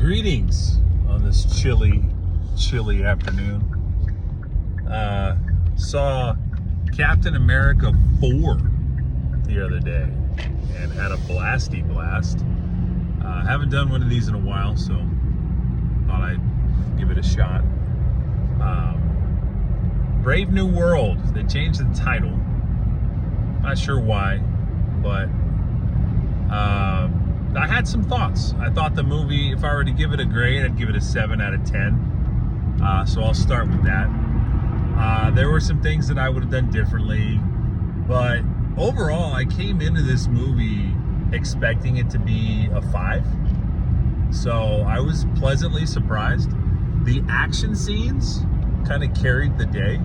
Greetings on this chilly afternoon. Saw Captain America 4 the other day and had a blasty blast. Haven't done one of these in a while, so thought I'd give it a shot. Brave New World. They changed the title. Not sure why, but I had some thoughts. I thought the movie, if I were to give it a grade, I'd give it a 7 out of 10. So I'll start with that. There were some things that I would have done differently, but overall, I came into this movie expecting it to be a 5. So I was pleasantly surprised. The action scenes kind of carried the day.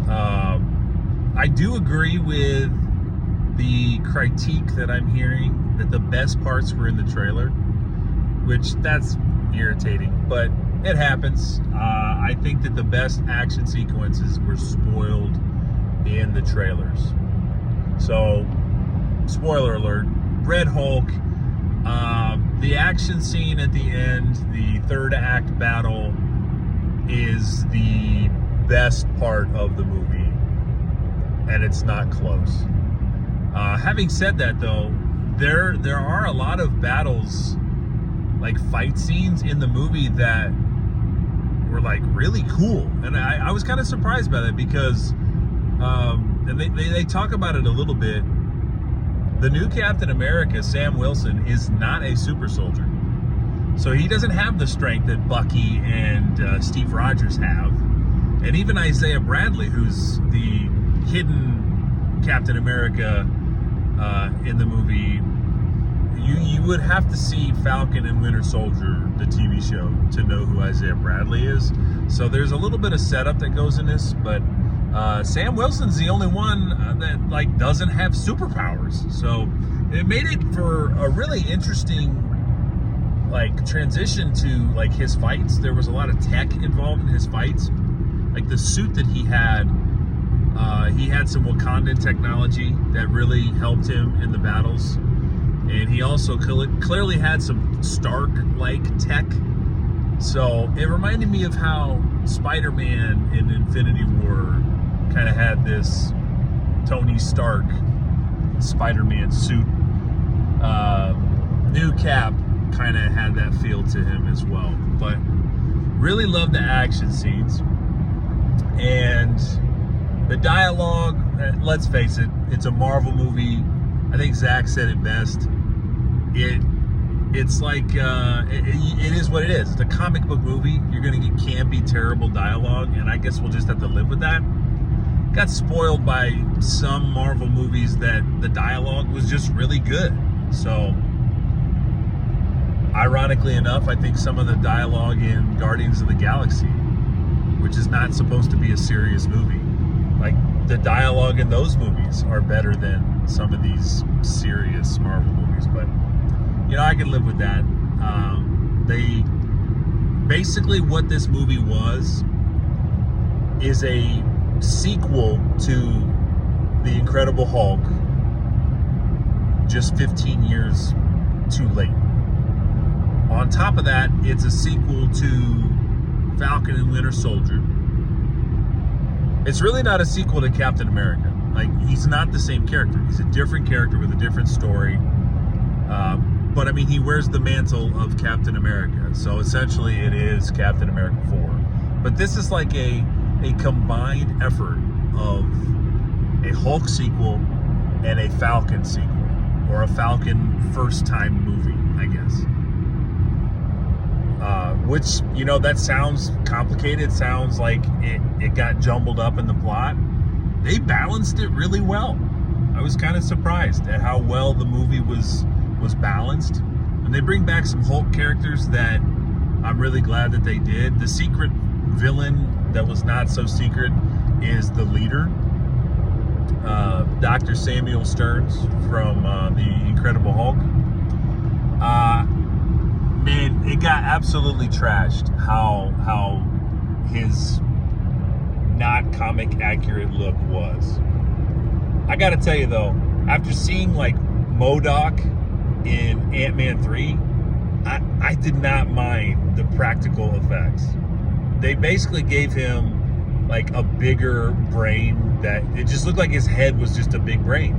I do agree with the critique that I'm hearing that the best parts were in the trailer, which that's irritating, but it happens. I think that the best action sequences were spoiled in the trailers. So, spoiler alert, Red Hulk, the action scene at the end, the third act battle, is the best part of the movie, and it's not close. Having said that, though, there are a lot of battles, like fight scenes in the movie that were like really cool, and I was kind of surprised by that because, and they talk about it a little bit. The new Captain America, Sam Wilson, is not a super soldier, so he doesn't have the strength that Bucky and Steve Rogers have, and even Isaiah Bradley, who's the hidden Captain America in the movie. You would have to see Falcon and Winter Soldier, the TV show, to know who Isaiah Bradley is. So there's a little bit of setup that goes in this, but Sam Wilson's the only one that doesn't have superpowers. So it made it for a really interesting transition to his fights. There was a lot of tech involved in his fights. Like the suit that he had some Wakandan technology that really helped him in the battles. And he also clearly had some Stark-like tech. So it reminded me of how Spider-Man in Infinity War kind of had this Tony Stark Spider-Man suit. New Cap kind of had that feel to him as well. But really loved the action scenes. And the dialogue, let's face it, it's a Marvel movie. I think Zach said it best. It's like it is what it is. It's a comic book movie. You're gonna get campy, terrible dialogue, and I guess we'll just have to live with that. Got spoiled by some Marvel movies that the dialogue was just really good. So, ironically enough, I think some of the dialogue in Guardians of the Galaxy, which is not supposed to be a serious movie, the dialogue in those movies are better than some of these serious Marvel movies. But I can live with that. They basically, what this movie was is a sequel to The Incredible Hulk, just 15 years too late. On top of that, it's a sequel to Falcon and Winter Soldier. It's really not a sequel to Captain America. He's not the same character. He's a different character with a different story. But I mean, he wears the mantle of Captain America. So essentially it is Captain America 4. But this is like a combined effort of a Hulk sequel and a Falcon sequel. Or a Falcon first time movie, I guess. Which, that sounds complicated. It sounds like it got jumbled up in the plot. They balanced it really well. I was kind of surprised at how well the movie was balanced. And they bring back some Hulk characters that I'm really glad that they did. The secret villain that was not so secret is the leader, Dr. Samuel Stearns from The Incredible Hulk. Man, it got absolutely trashed how his not comic accurate look was. I gotta tell you though, after seeing MODOK in Ant-Man 3, I did not mind the practical effects. They basically gave him like a bigger brain that it just looked like his head was just a big brain.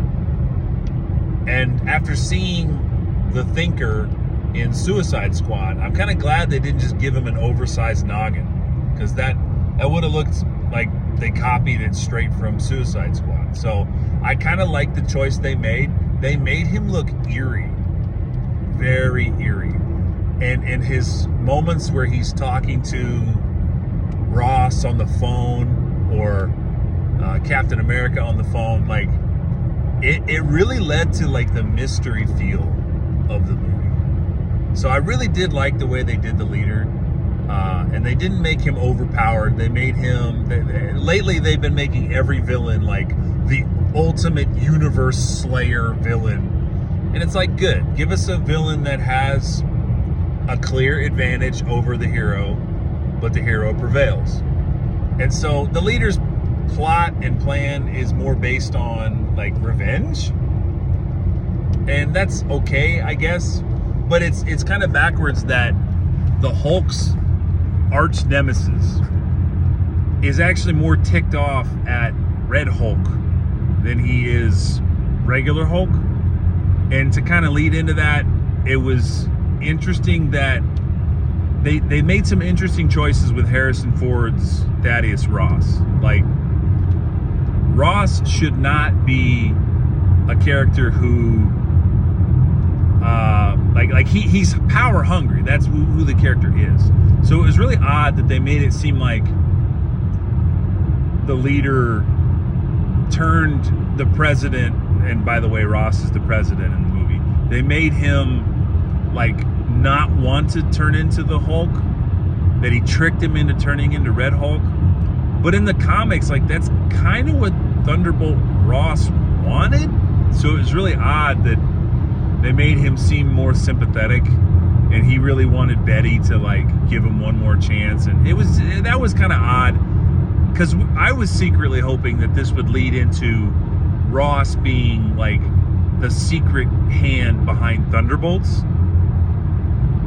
And after seeing the Thinker in Suicide Squad, I'm kind of glad they didn't just give him an oversized noggin, because that would have looked like they copied it straight from Suicide Squad. So I kind of like the choice they made. They made him look eerie, very eerie. And in his moments where he's talking to Ross on the phone or Captain America on the phone, like it really led to like the mystery feel of the movie. So I really did like the way they did the leader, and they didn't make him overpowered. They made him. Lately, they've been making every villain like the ultimate universe slayer villain, and it's like, good. Give us a villain that has a clear advantage over the hero, but the hero prevails. And so the leader's plot and plan is more based on like revenge, and that's okay, I guess. But it's kind of backwards that the Hulk's arch nemesis is actually more ticked off at Red Hulk than he is regular Hulk. And to kind of lead into that, it was interesting that they made some interesting choices with Harrison Ford's Thaddeus Ross. Like, Ross should not be a character who he's power hungry. That's who the character is. So it was really odd that they made it seem like the leader turned the president, and by the way, Ross is the president in the movie. They made him like not want to turn into the Hulk, that he tricked him into turning into Red Hulk. But in the comics, like, that's kind of what Thunderbolt Ross wanted. So it was really odd that they made him seem more sympathetic, and he really wanted Betty to like give him one more chance. And that was kind of odd, because I was secretly hoping that this would lead into Ross being like the secret hand behind Thunderbolts.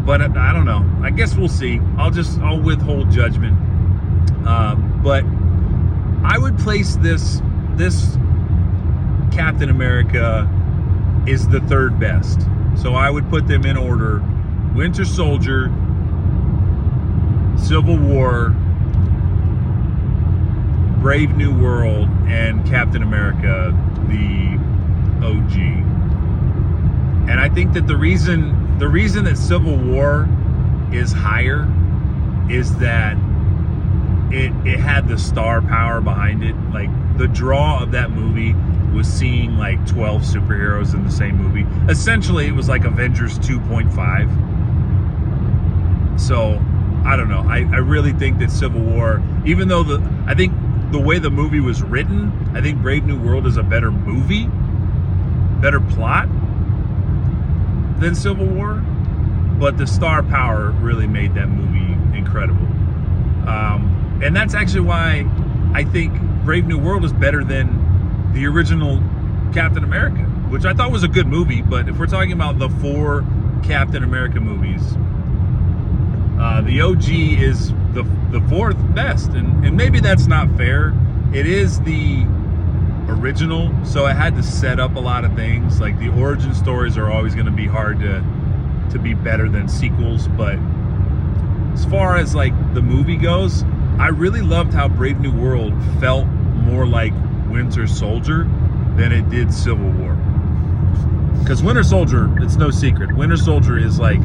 But I don't know. I guess we'll see. I'll withhold judgment. But I would place this Captain America is the third best. So I would put them in order: Winter Soldier, Civil War, Brave New World, and Captain America, the OG. And I think that the reason that Civil War is higher is that it had the star power behind it. Like, the draw of that movie was seeing like 12 superheroes in the same movie. Essentially, it was like Avengers 2.5. So I don't know. I really think that Civil War, even though I think the way the movie was written, I think Brave New World is a better movie, better plot than Civil War. But the star power really made that movie incredible. And that's actually why I think Brave New World is better than the original Captain America, which I thought was a good movie. But if we're talking about the 4 Captain America movies, the OG is the 4th best. And maybe that's not fair. It is the original, so it had to set up a lot of things. Like, the origin stories are always going to be hard to be better than sequels. But as far as like the movie goes, I really loved how Brave New World felt more like Winter Soldier than it did Civil War. Because Winter Soldier, it's no secret, Winter Soldier is like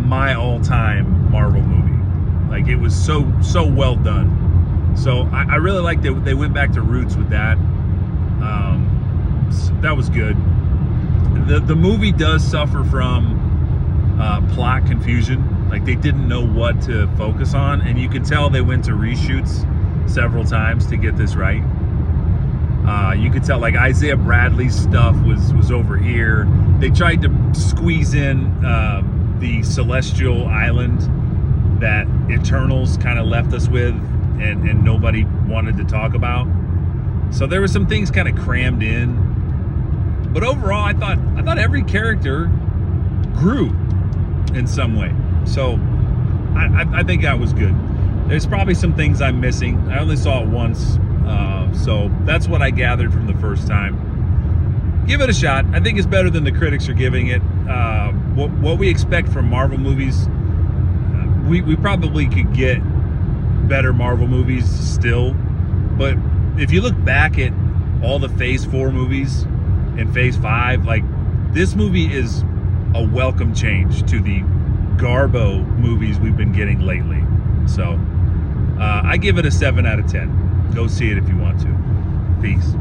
my all-time Marvel movie. Like, it was so well done. So I really like that they went back to roots with that. So that was good. The movie does suffer from plot confusion. Like, they didn't know what to focus on, and you can tell they went to reshoots several times to get this right. You could tell, like, Isaiah Bradley's stuff was over here. They tried to squeeze in the celestial island that Eternals kind of left us with, and nobody wanted to talk about. So there were some things kind of crammed in. But overall, I thought every character grew. in some way. So I think that was good. There's probably some things I'm missing. I only saw it once, so that's what I gathered from the first time. Give it a shot. I think it's better than the critics are giving it. What we expect from Marvel movies, we probably could get better Marvel movies still. But if you look back at all the Phase 4 movies and Phase 5, like, this movie is a welcome change to the Garbo movies we've been getting lately. So I give it a 7 out of 10. Go see it if you want to. Peace.